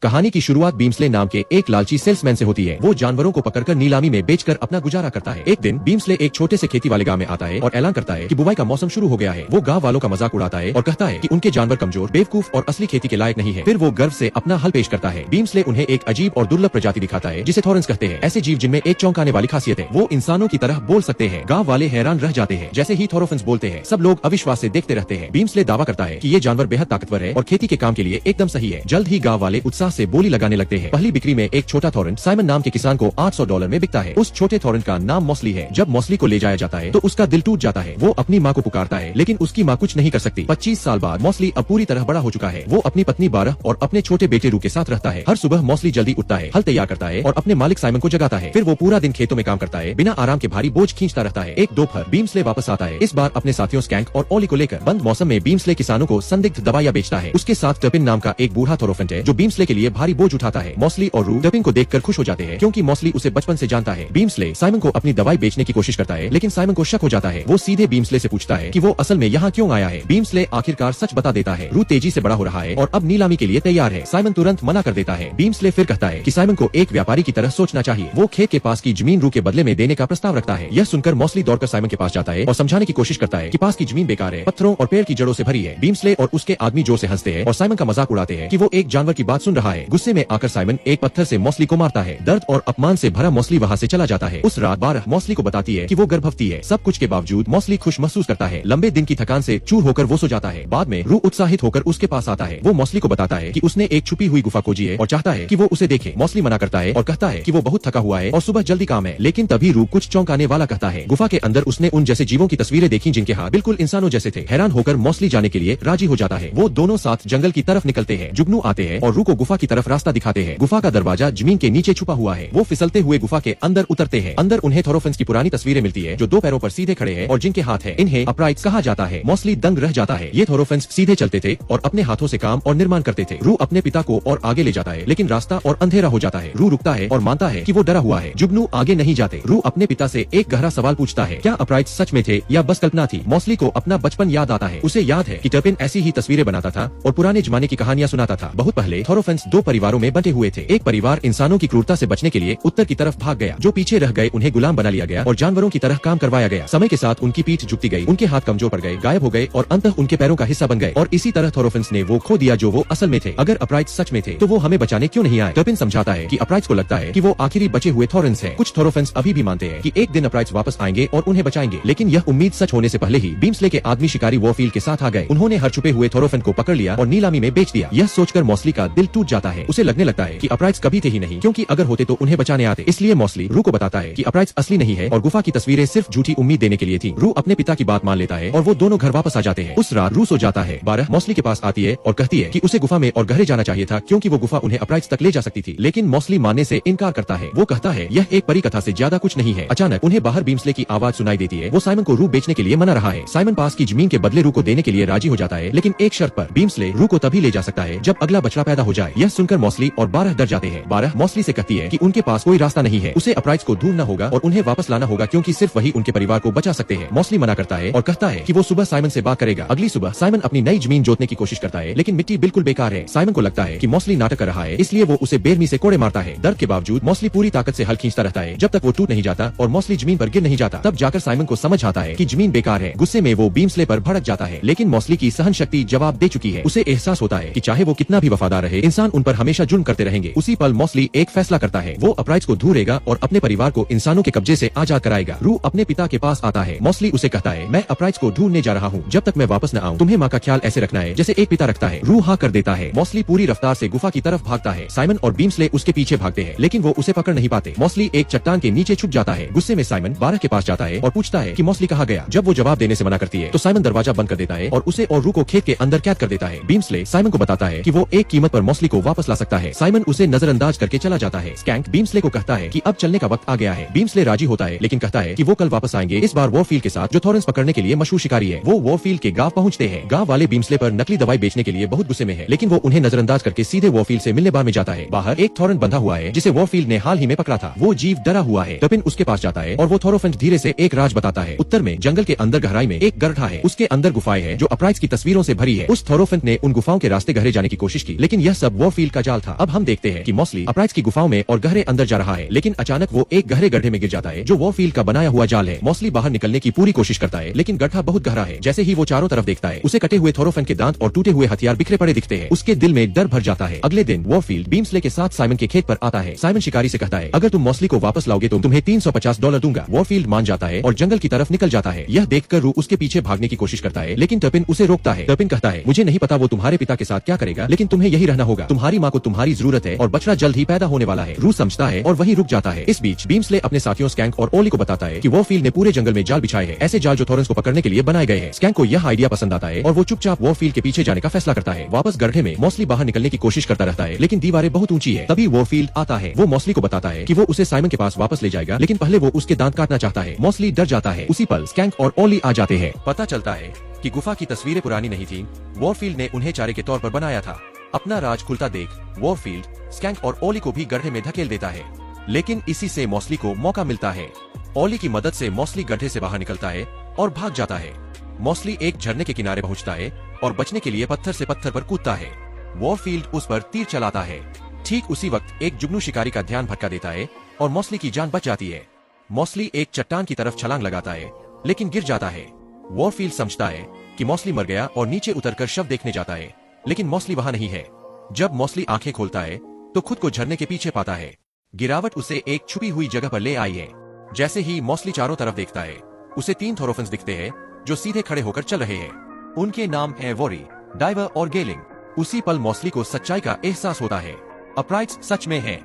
कहानी की शुरुआत बीम्सले नाम के एक लालची सेल्समैन से होती है। वो जानवरों को पकड़कर नीलामी में बेचकर अपना गुजारा करता है। एक दिन बीम्सले एक छोटे से खेती वाले गांव में आता है और ऐलान करता है कि बुवाई का मौसम शुरू हो गया है। वो गांव वालों का मजाक उड़ाता है और कहता है कि उनके जानवर कमजोर, बेवकूफ और असली खेती के लायक नहीं है। फिर वो गर्व से अपना हल पेश करता है। बीम्सले उन्हें एक अजीब और दुर्लभ प्रजाति दिखाता है जिसे थॉरन्स कहते हैं। ऐसे जीव जिनमें एक चौंकाने वाली खासियत है, वो इंसानों की तरह बोल सकते हैं। गाँव वाले हैरान रह जाते हैं। जैसे ही थॉरन्स बोलते हैं, सब लोग अविश्वास से देखते रहते हैं। बीम्सले दावा करता है कि ये जानवर बेहद ताकतवर है और खेती के काम के लिए एकदम सही है। जल्द ही गाँव वाले उत्साह से बोली लगाने लगते हैं। पहली बिक्री में एक छोटा थॉरन साइमन नाम के किसान को $800 में बिकता है। उस छोटे थॉरन का नाम मौसली है। जब मौसली को ले जाया जाता है तो उसका दिल टूट जाता है। वो अपनी माँ को पुकारता है, लेकिन उसकी माँ कुछ नहीं कर सकती। 25 साल बाद मौसली अब पूरी तरह बड़ा हो चुका है। वो अपनी पत्नी बारह और अपने छोटे बेटे रू के साथ रहता है। हर सुबह मौसली जल्दी उठता है, हल तैयार करता है और अपने मालिक साइमन को जगाता है। फिर वो पूरा दिन खेतों में काम करता है, बिना आराम के भारी बोझ खींचता रहता है। एक दोपहर बीम्सले वापस आता है, इस बार अपने साथियों स्कैंक और ओली को लेकर। बंद मौसम में बीम्सले किसानों को संदिग्ध दवाइयां बेचता है। उसके साथ टर्पिन नाम का एक बूढ़ा थोरोफेंट है जो बीम्सले के लिए भारी बोझ उठाता है। मौसली और रू टर्पिन को देखकर खुश हो जाते हैं क्योंकि मौसली उसे बचपन से जानता है। बीम्सले साइमन को अपनी दवाई बेचने की कोशिश करता है, लेकिन साइमन को शक हो जाता है। वो सीधे बीम्सले से पूछता है कि वो असल में यहाँ क्यों आया है। बीम्सले आखिरकार सच बता देता है। रू तेजी से बड़ा हो रहा है और अब नीलामी के लिए तैयार है। साइमन तुरंत मना कर देता है। बीम्सले फिर कहता है कि साइमन को एक व्यापारी की तरह सोचना चाहिए। वो खेत के पास की जमीन रू के बदले में देने का प्रस्ताव रखता है। यह सुनकर मौसली दौड़कर साइमन के पास जाता है और समझाने की कोशिश करता है कि पास की जमीन बेकार है, पत्थरों और पेड़ की जड़ों से भरी है। बीम्सले और उसके आदमी जोर से हंसते हैं और साइमन का मजाक उड़ाते हैं कि वो एक जानवर की बात सुन रहा है। गुस्से में आकर साइमन एक पत्थर से मौसली को मारता है। दर्द और अपमान से भरा मौसली वहाँ से चला जाता है। उस रात बारह मौसली को बताती है कि वो गर्भवती है। सब कुछ के बावजूद मौसली खुश महसूस करता है। लंबे दिन की थकान से चूर होकर वो सो जाता है। बाद में रू उत्साहित होकर उसके पास आता है। वो मौसली को बताता है कि उसने एक छुपी हुई गुफा खोजी है और चाहता है कि वो उसे देखे। मौसली मना करता है और कहता है कि वो बहुत थका हुआ है और सुबह जल्दी काम है। लेकिन तभी रू कुछ चौंकाने वाला कहता है। गुफा के अंदर उसने उन जैसे जीवों की तस्वीरें देखी जिनके हाथ बिल्कुल इंसानों जैसे थे। हैरान होकर मौसली जाने के लिए राजी हो जाता है। वो दोनों साथ जंगल की तरफ निकलते हैं। जुगनू आते हैं और रू को गुफा की तरफ रास्ता दिखाते हैं। गुफा का दरवाजा जमीन के नीचे छुपा हुआ है। वो फिसलते हुए गुफा के अंदर उतरते हैं। अंदर उन्हें थोरोफेंस की पुरानी तस्वीरें मिलती है जो दो पैरों पर सीधे खड़े हैं और जिनके हाथ हैं। इन्हें अपराइट्स कहा जाता है। मौसली दंग रह जाता है। ये थोरोफेंस सीधे चलते थे और अपने हाथों से काम और निर्माण करते थे। रू अपने पिता को और आगे ले जाता है, लेकिन रास्ता और अंधेरा हो जाता है। रू रुकता है और मानता है कि वो डरा हुआ है। जुगनू आगे नहीं जाते। रू अपने पिता से एक गहरा सवाल पूछता है, क्या अपराइट्स सच में थे या बस कल्पना थी। मौसली को अपना बचपन याद आता है। उसे याद है कि टर्पिन ऐसी ही तस्वीरें बनाता था और पुराने जमाने की कहानियां सुनाता था। बहुत पहले थोरोफेंस दो परिवारों में बंटे हुए थे। एक परिवार इंसानों की क्रूरता से बचने के लिए उत्तर की तरफ भाग गया। जो पीछे रह गए उन्हें गुलाम बना लिया गया और जानवरों की तरह काम करवाया गया। समय के साथ उनकी पीठ झुकती गई, उनके हाथ कमजोर पड़ गए, गायब हो गए और अंततः उनके पैरों का हिस्सा बन गए। और इसी तरह थोरोफेंस ने वो खो दिया जो वो असल में थे। अगर अपराइट्स सच में थे तो वो हमें बचाने क्यों नहीं आए। टर्पिन समझाता है कि अपराइट्स को लगता है कि वो आखिरी बचे हुए थोरेंस हैं। कुछ थोरोफेंस अभी भी मानते हैं कि एक दिन अपराइट्स वापस आएंगे और उन्हें बचाएंगे, लेकिन यह उम्मीद सच होने से पहले ही बीम्सले के आदमी शिकारी वॉरफील्ड के साथ आ गए। उन्होंने हर छुपे हुए थोरोफेंट को पकड़ लिया और नीलामी में बेच दिया। यह सोचकर मौसली का दिल टूट जाता है। उसे लगने लगता है कि अपराइट्स कभी थे ही नहीं, क्योंकि अगर होते तो उन्हें बचाने आते। इसलिए मौसली रू को बताता है कि अपराइट्स असली नहीं है और गुफा की तस्वीरें सिर्फ झूठी उम्मीद देने के लिए थी। रू अपने पिता की बात मान लेता है और वो दोनों घर वापस आ जाते हैं। उस रात रू सो जाता है। बारह मौसली के पास आती है और कहती है कि उसे गुफा में और गहरे जाना चाहिए था, क्योंकि वो गुफा उन्हें अपराइट्स तक ले जा सकती थी। लेकिन मौसली मानने से इनकार करता है। वो कहता है यह एक परी कथा से ज्यादा कुछ नहीं है। अचानक उन्हें बाहर बीम्सले की आवाज सुनाई देती है। वो साइमन को रू बेचने के लिए मना रहा है। साइमन पास की जमीन के बदले रू को देने के लिए राजी हो जाता है, लेकिन एक शर्त पर। बीम्सले रू को तभी ले जा सकता है जब अगला बछड़ा पैदा हो जाए। यह सुनकर मौसली और बारह डर जाते हैं। बारह मौसली से कहती है कि उनके पास कोई रास्ता नहीं है। उसे अपराइट्स को ढूंढना होगा और उन्हें वापस लाना होगा, क्योंकि सिर्फ वही उनके परिवार को बचा सकते हैं। मौसली मना करता है और कहता है कि वो सुबह साइमन से बात करेगा। अगली सुबह साइमन अपनी नई जमीन जोतने की कोशिश करता है, लेकिन मिट्टी बिल्कुल बेकार है। साइमन को लगता है कि मौसली नाटक कर रहा है, इसलिए वो उसे बेरमी से कोड़े मारता है। दर्द के बावजूद मौसली पूरी ताकत से हल खींचता रहता है जब तक वो टूट नहीं जाता और मौसली जमीन पर गिर नहीं जाता। तब जाकर साइमन को समझ आता है कि जमीन बेकार है। गुस्से में वो बीम्सले पर भड़क जाता है, लेकिन मौसली की सहन शक्ति जवाब दे चुकी है। उसे एहसास होता है कि चाहे वो कितना भी वफादार रहे, इंसान उन पर हमेशा जुल्म करते रहेंगे। उसी पल मौसली एक फैसला करता है। वो अपराइट्स को ढूंढेगा और अपने परिवार को इंसानों के कब्जे से आजाद कराएगा। रू अपने पिता के पास आता है। मौसली उसे कहता है, मैं अपराइट्स को ढूंढने जा रहा हूँ। जब तक मैं वापस न आऊँ तुम्हें माँ का ख्याल ऐसे रखना है जैसे एक पिता रखता है। रू हाँ कर देता है। मौसली पूरी रफ्तार से गुफा की तरफ भागता है। साइमन और बीम्सले उसके पीछे भागते हैं, लेकिन वो उसे पकड़ नहीं पाते। मौसली एक चट्टान के नीचे छुप जाता है। गुस्से में साइमन बारह के पास जाता है और पूछता है कि मौसली कहाँ गया। जब वो जवाब देने से मना करती है तो साइमन दरवाजा बंद कर देता है और उसे और रू को खेत के अंदर कैद कर देता है। बीम्सले साइमन को बताता है कि वो एक कीमत पर मौसली को वापस ला सकता है। साइमन उसे नजरअंदाज करके चला जाता है। स्कैंक बीम्सले को कहता है कि अब चलने का वक्त आ गया है। बीम्सले राजी होता है, लेकिन कहता है कि वो कल वापस आएंगे, इस बार वॉरफील्ड के साथ, जो थोरेंस पकड़ने के लिए मशहूर शिकारी है। वो वॉरफील्ड के गांव पहुंचते हैं। गांव वाले बीम्सले पर नकली दवाई बेचने के लिए बहुत गुस्से में है, लेकिन वो उन्हें नजरअंदाज करके सीधे वॉरफील्ड से मिलने बार में जाता है। बाहर एक थोरन बंधा हुआ है जिसे वॉरफील्ड ने हाल ही में पकड़ा था। वो जीव डरा हुआ है। टर्पिन उसके पास जाता है और वो थोरोफेंट धीरे से एक राज बताता है। उत्तर में जंगल के अंदर गहराई में एक गड्ढा है। उसके अंदर गुफाएं हैं जो अपराइट्स की तस्वीरों से भरी है। उस थोरोफेंट ने उन गुफाओं के रास्ते गहरे जाने की कोशिश की, लेकिन यह सब वॉरफील्ड का जाल था। अब हम देखते हैं कि मॉस्ली अपराइट्स की गुफाओं में और गहरे अंदर जा रहा है, लेकिन अचानक वो एक गहरे गड्ढे में गिर जाता है जो वॉरफील्ड का बनाया हुआ जाल है। मॉस्ली बाहर निकलने की पूरी कोशिश करता है, लेकिन गड्ढा बहुत गहरा है। जैसे ही वो चारों तरफ देखता है, उसे कटे हुए थोरोफेन के दांत और टूटे हुए हथियार बिखरे पड़े दिखते हैं। उसके दिल में डर भर जाता है। अगले दिन वॉरफील्ड बीम्सले के साथ साइमन के खेत पर आता है। साइमन शिकारी से कहता है, अगर तुम मॉस्ली को वापस लाओगे तो तुम्हें $350 दूंगा। वॉरफील्ड मान जाता है और जंगल की तरफ निकल जाता है। यह देखकर रू उसके पीछे भागने की कोशिश करता है, लेकिन टर्पिन उसे रोकता है। टर्पिन कहता है, मुझे नहीं पता वो तुम्हारे पिता के साथ क्या करेगा, लेकिन तुम्हें यही रहना होगा। तुम्हारी माँ को तुम्हारी जरूरत है और बछड़ा जल्द ही पैदा होने वाला है। रू समझता है और वही रुक जाता है। इस बीच बीम्सले अपने साथियों स्कैंक और ओली को बताता है कि वॉरफील्ड ने पूरे जंगल में जाल बिछाए हैं, ऐसे जाल जो थॉरेंस को पकड़ने के लिए बनाए गए हैं। स्कैंक को यह आइडिया पसंद आता है और वो चुपचाप वॉरफील्ड के पीछे जाने का फैसला करता है। वापस गड्ढे में मॉस्ली बाहर निकलने की कोशिश करता रहता है, लेकिन दीवारें बहुत ऊंची है। तभी वॉरफील्ड आता है। वो मॉस्ली को बताता है कि वो उसे साइमन के पास वापस ले जाएगा, लेकिन पहले वो उसके दांत काटना चाहता है। मॉस्ली डर जाता है। उसी पल स्कैंक और ओली आ जाते हैं। पता चलता है कि गुफा की तस्वीरें पुरानी नहीं थी, वॉरफील्ड ने उन्हें चारे के तौर पर बनाया था। अपना राज खुलता देख वॉरफील्ड स्कैंक और ओली को भी गड्ढे में धकेल देता है, लेकिन इसी से मॉस्ली को मौका मिलता है। ओली की मदद से मॉस्ली गड्ढे से बाहर निकलता है और भाग जाता है। मॉस्ली एक झरने के किनारे पहुंचता है और बचने के लिए पत्थर से पत्थर पर कूदता है। वॉरफील्ड उस पर तीर चलाता है। ठीक उसी वक्त एक जुगनू शिकारी का ध्यान भटका देता है और मॉस्ली की जान बच जाती है। मॉस्ली एक चट्टान की तरफ छलांग लगाता है, लेकिन गिर जाता है। वॉरफील्ड समझता है कि मॉस्ली मर गया और नीचे उतरकर शव देखने जाता है, लेकिन मॉस्ली वहां नहीं है। जब मॉस्ली आंखें खोलता है तो खुद को झरने के पीछे पाता है। गिरावट उसे एक छुपी हुई जगह पर ले आई है। जैसे ही मॉस्ली चारों तरफ देखता है, उसे 3 थोरोफिन्स दिखते हैं जो सीधे खड़े होकर चल रहे हैं। उनके नाम है वॉरी, डाइवर और गेलिंग। उसी पल मॉस्ली को सच्चाई का एहसास होता है। अपराइट्स सच में है।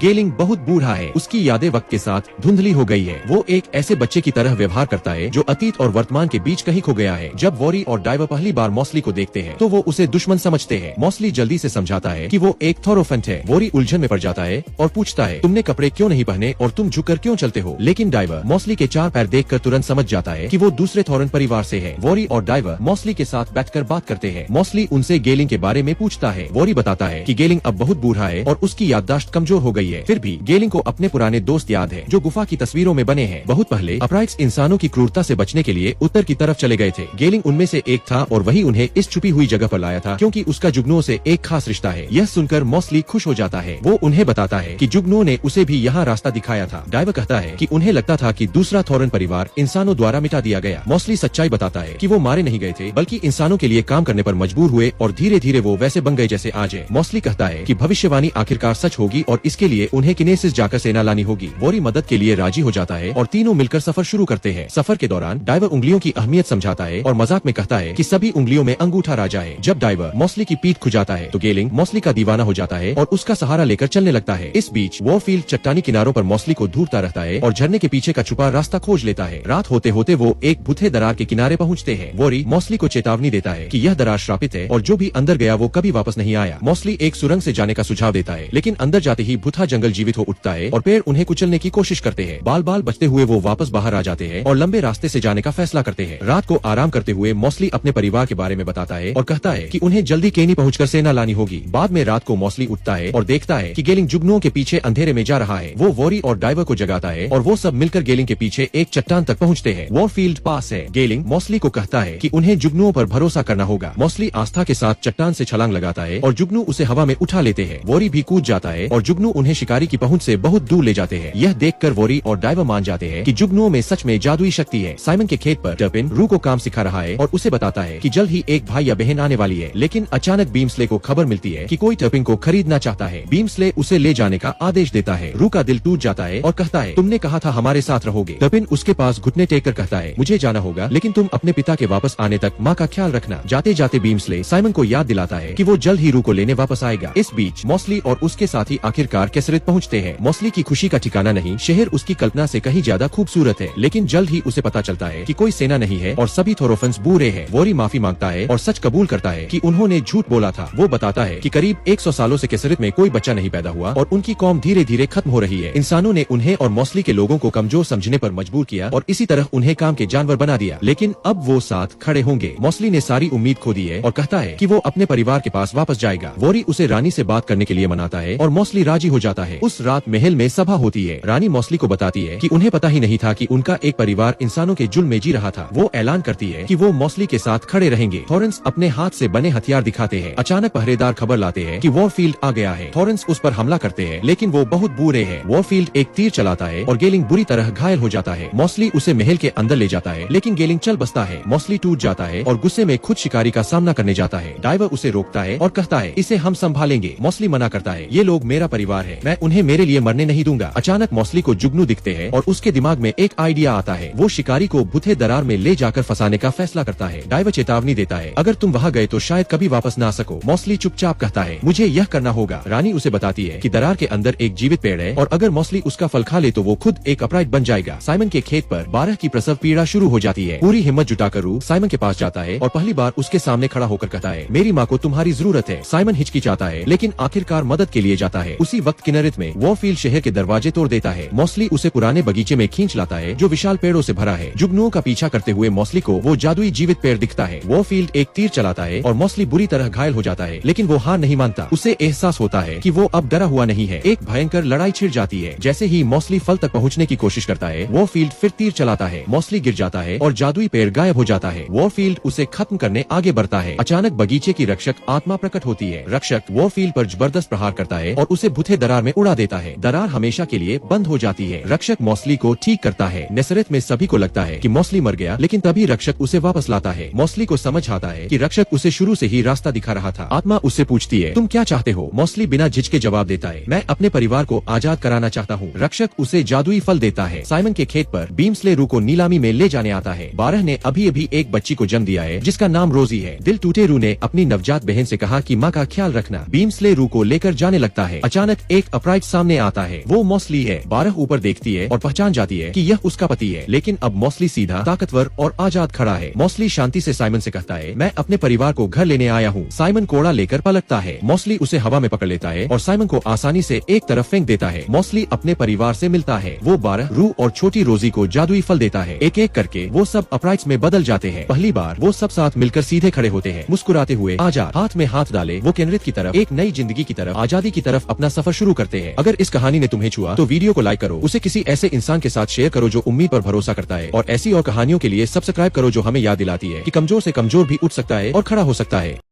गेलिंग बहुत बूढ़ा है। उसकी यादें वक्त के साथ धुंधली हो गई है। वो एक ऐसे बच्चे की तरह व्यवहार करता है जो अतीत और वर्तमान के बीच कहीं खो गया है। जब वॉरी और डाइवर पहली बार मॉस्ली को देखते हैं तो वो उसे दुश्मन समझते हैं। मॉस्ली जल्दी से समझाता है कि वो एक थोरोफेंट है। वॉरी उलझन में पड़ जाता है और पूछता है, तुमने कपड़े क्यों नहीं पहने और तुम झुककर क्यों चलते हो? लेकिन डाइवर मॉस्ली के 4 पैर देखकर तुरंत समझ जाता है कि वो दूसरे थोरन परिवार से है। वॉरी और डाइवर मॉस्ली के साथ बैठकर बात करते हैं। मॉस्ली उनसे गेलिंग के बारे में पूछता है। वॉरी बताता है कि गेलिंग अब बहुत बूढ़ा है और उसकी याददाश्त कमजोर हो गई है। फिर भी गेलिंग को अपने पुराने दोस्त याद है जो गुफा की तस्वीरों में बने हैं। बहुत पहले अपराइट्स इंसानों की क्रूरता से बचने के लिए उत्तर की तरफ चले गए थे। गेलिंग उनमें से एक था और वही उन्हें इस छुपी हुई जगह पर लाया था, क्योंकि उसका जुगनुओं से एक खास रिश्ता है। यह सुनकर मॉस्ली खुश हो जाता है। वो उन्हें बताता है कि जुगनुओं ने उसे भी यहाँ रास्ता दिखाया था। डाइवर कहता है कि उन्हें लगता था कि दूसरा थोरन परिवार इंसानों द्वारा मिटा दिया गया। मॉस्ली सच्चाई बताता है कि वो मारे नहीं गए थे, बल्कि इंसानों के लिए काम करने पर मजबूर हुए और धीरे धीरे वो वैसे बन गए जैसे आज है। मॉस्ली कहता है कि भविष्यवाणी आखिरकार सच होगी और इसके लिए उन्हें किनेसिस जाकर सेना लानी होगी। वॉरी मदद के लिए राजी हो जाता है और तीनों मिलकर सफर शुरू करते हैं। सफर के दौरान डाइवर उंगलियों की अहमियत समझाता है और मजाक में कहता है कि सभी उंगलियों में अंगूठा राजा है। जब डाइवर मॉस्ली की पीठ खुजाता है तो गेलिंग मॉस्ली का दीवाना हो जाता है और उसका सहारा लेकर चलने लगता है। इस बीच वॉरफील्ड चट्टानी किनारों पर मॉस्ली को ढूंढता रहता है और झरने के पीछे का छुपा रास्ता खोज लेता है। रात होते होते वो एक भूथे दरार के किनारे पहुँचते हैं। वॉरी मॉस्ली को चेतावनी देता है कि यह दरार श्रापित है और जो भी अंदर गया वो कभी वापस नहीं आया। मॉस्ली एक सुरंग से जाने का सुझाव देता है, लेकिन अंदर जाते ही भूथा जंगल जीवित हो उठता है और पेड़ उन्हें कुचलने की कोशिश करते हैं। बाल बाल बचते हुए वो वापस बाहर आ जाते हैं और लंबे रास्ते से जाने का फैसला करते हैं। रात को आराम करते हुए मॉस्ली अपने परिवार के बारे में बताता है और कहता है कि उन्हें जल्दी केनी पहुंचकर सेना लानी होगी। बाद में रात को मॉस्ली उठता है और देखता है कि गेलिंग जुगनुओं के पीछे अंधेरे में जा रहा है। वो वॉरी और डाइवर को जगाता है और वो सब मिलकर गेलिंग के पीछे एक चट्टान तक पहुँचते हैं। वॉरफील्ड पास है। गेलिंग मॉस्ली को कहता है कि उन्हें जुगनुओं पर भरोसा करना होगा। मॉस्ली आस्था के साथ चट्टान से छलांग लगाता है और जुगनू उसे हवा में उठा लेते हैं। वॉरी भी कूद जाता है और जुगनू उन्हें शिकारी की पहुंच से बहुत दूर ले जाते हैं। यह देखकर वॉरी और डाइवर मान जाते हैं कि जुगनुओं में सच में जादुई शक्ति है। साइमन के खेत पर टर्पिन रू को काम सिखा रहा है और उसे बताता है कि जल्द ही एक भाई या बहन आने वाली है। लेकिन अचानक बीम्सले को खबर मिलती है कि कोई टर्पिन को खरीदना चाहता है। बीम्सले उसे ले जाने का आदेश देता है। रू का दिल टूट जाता है और कहता है, तुमने कहा था हमारे साथ रहोगे। टर्पिन उसके पास घुटने टेक कर कहता है, मुझे जाना होगा, लेकिन तुम अपने पिता के वापस आने तक माँ का ख्याल रखना। जाते जाते बीम्सले साइमन को याद दिलाता है कि वो जल्द ही रू को लेने वापस आएगा। इस बीच मॉस्ली और उसके साथी आखिरकार कैसरित पहुँचते हैं। मॉस्ली की खुशी का ठिकाना नहीं। शहर उसकी कल्पना से कहीं ज्यादा खूबसूरत है, लेकिन जल्द ही उसे पता चलता है कि कोई सेना नहीं है और सभी थोरोफिन्स बुरे हैं। वॉरी माफी मांगता है और सच कबूल करता है कि उन्होंने झूठ बोला था। वो बताता है कि करीब 100 सालों से कैसरित में कोई बच्चा नहीं पैदा हुआ और उनकी कौम धीरे धीरे खत्म हो रही है। इंसानों ने उन्हें और मॉस्ली के लोगों को कमजोर समझने पर मजबूर किया और इसी तरह उन्हें काम के जानवर बना दिया। लेकिन अब वो साथ खड़े होंगे। मॉस्ली ने सारी उम्मीद खो दी है और कहता है कि वो अपने परिवार के पास वापस जाएगा। वॉरी उसे रानी से बात करने के लिए मनाता है और मॉस्ली राजी हो जाता है। उस रात महल में सभा होती है। रानी मौसली को बताती है कि उन्हें पता ही नहीं था कि उनका एक परिवार इंसानों के जुल्म में जी रहा था। वो ऐलान करती है कि वो मौसली के साथ खड़े रहेंगे। थॉरेंस अपने हाथ से बने हथियार दिखाते हैं। अचानक पहरेदार खबर लाते हैं कि वॉरफील्ड आ गया है। थॉरेंस उस पर हमला करते हैं, लेकिन वो बहुत बुरे हैं। वॉरफील्ड एक तीर चलाता है और गेलिंग बुरी तरह घायल हो जाता है। मौसली उसे महल के अंदर ले जाता है, लेकिन गेलिंग चल बसता है। मौसली टूट जाता है और गुस्से में खुद शिकारी का सामना करने जाता है। डाइवर उसे रोकता है और कहता है, इसे हम संभालेंगे। मौसली मना करता है, ये लोग मेरा परिवार है, मैं उन्हें मेरे लिए मरने नहीं दूंगा। अचानक मौसली को जुगनू दिखते हैं और उसके दिमाग में एक आइडिया आता है। वो शिकारी को बुथे दरार में ले जाकर फंसाने का फैसला करता है। डाइवर चेतावनी देता है, अगर तुम वहाँ गए तो शायद कभी वापस ना सको। मौसली चुपचाप कहता है, मुझे यह करना होगा। रानी उसे बताती है कि दरार के अंदर एक जीवित पेड़ है और अगर मौसली उसका फल खा ले तो वो खुद एक अपराइट बन जाएगा। साइमन के खेत पर 12 की प्रसव पीड़ा शुरू हो जाती है। पूरी हिम्मत जुटाकर रू साइमन के पास जाता है और पहली बार उसके सामने खड़ा होकर कहता है, मेरी माँ को तुम्हारी जरूरत है। साइमन हिचकिचाता है, लेकिन आखिरकार मदद के लिए जाता है। उसी वक्त किनरित में वॉरफील्ड शहर के दरवाजे तोड़ देता है। मौसली उसे पुराने बगीचे में खींच लाता है जो विशाल पेड़ों से भरा है। जुगनुओं का पीछा करते हुए मौसली को वो जादुई जीवित पेड़ दिखता है। वॉरफील्ड एक तीर चलाता है और मौसली बुरी तरह घायल हो जाता है, लेकिन वो हार नहीं मानता। उसे एहसास होता है कि वो अब डरा हुआ नहीं है। एक भयंकर लड़ाई छिड़ जाती है। जैसे ही मौसली फल तक पहुंचने की कोशिश करता है, वॉरफील्ड फिर तीर चलाता है। मौसली गिर जाता है और जादुई पेड़ गायब हो जाता है। वॉरफील्ड उसे खत्म करने आगे बढ़ता है। अचानक बगीचे की रक्षक आत्मा प्रकट होती है। रक्षक वॉरफील्ड पर जबरदस्त प्रहार करता है और उसे बुथे दरार में उड़ा देता है। दरार हमेशा के लिए बंद हो जाती है। रक्षक मौसली को ठीक करता है। नेसरेत में सभी को लगता है कि मौसली मर गया, लेकिन तभी रक्षक उसे वापस लाता है। मौसली को समझ आता है कि रक्षक उसे शुरू से ही रास्ता दिखा रहा था। आत्मा उससे पूछती है, तुम क्या चाहते हो? मौसली बिना झिझके जवाब देता है, मैं अपने परिवार को आजाद कराना चाहता हूँ। रक्षक उसे जादुई फल देता है। साइमन के खेत पर बीम्सले रू को नीलामी में ले जाने आता है। 12 ने अभी एक बच्ची को जन्म दिया है जिसका नाम रोजी है। दिल टूटे रू ने अपनी नवजात बहन से कहा कि माँ का ख्याल रखना। बीम्सले रू को लेकर जाने लगता है। अचानक एक अपराइट सामने आता है। वो मौसली है। 12 ऊपर देखती है और पहचान जाती है कि यह उसका पति है, लेकिन अब मौसली सीधा, ताकतवर और आजाद खड़ा है। मौसली शांति से साइमन से कहता है, मैं अपने परिवार को घर लेने आया हूँ। साइमन कोड़ा लेकर पलटता है। मौसली उसे हवा में पकड़ लेता है और साइमन को आसानी से एक तरफ फेंक देता है। मौसली अपने परिवार से मिलता है। वो 12 रू और छोटी रोजी को जादुई फल देता है। एक एक करके वो सब अपराइट्स में बदल जाते हैं। पहली बार वो सब साथ मिलकर सीधे खड़े होते हैं, मुस्कुराते हुए आजाद। हाथ में हाथ डाले वो केंद्रित की तरफ, एक नई जिंदगी की तरफ, आजादी की तरफ अपना सफर शुरू करते हैं। अगर इस कहानी ने तुम्हें छुआ तो वीडियो को लाइक करो, उसे किसी ऐसे इंसान के साथ शेयर करो जो उम्मीद पर भरोसा करता है, और ऐसी और कहानियों के लिए सब्सक्राइब करो जो हमें याद दिलाती है कि कमजोर से कमजोर भी उठ सकता है और खड़ा हो सकता है।